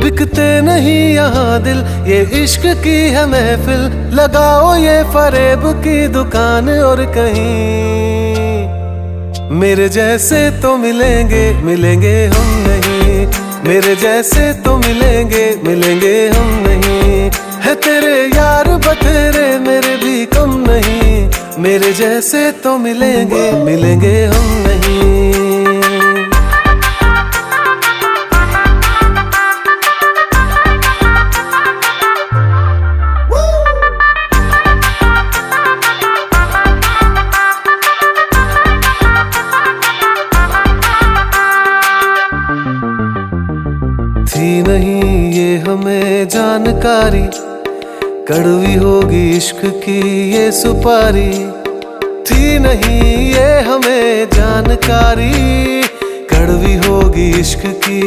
बिकते नहीं यहाँ दिल, ये इश्क की है महफिल। लगाओ ये फरेब की दुकान और कहीं मेरे जैसे तो मिलेंगे, मिलेंगे हम नहीं। मेरे जैसे तो मिलेंगे, मिलेंगे हम नहीं। है तेरे यार बतेरे, मेरे भी कम नहीं। मेरे जैसे तो मिलेंगे, मिलेंगे हम नहीं। थी नहीं ये हमें जानकारी, कड़वी होगी इश्क की ये सुपारी। थी नहीं ये हमें जानकारी, कड़वी होगी इश्क की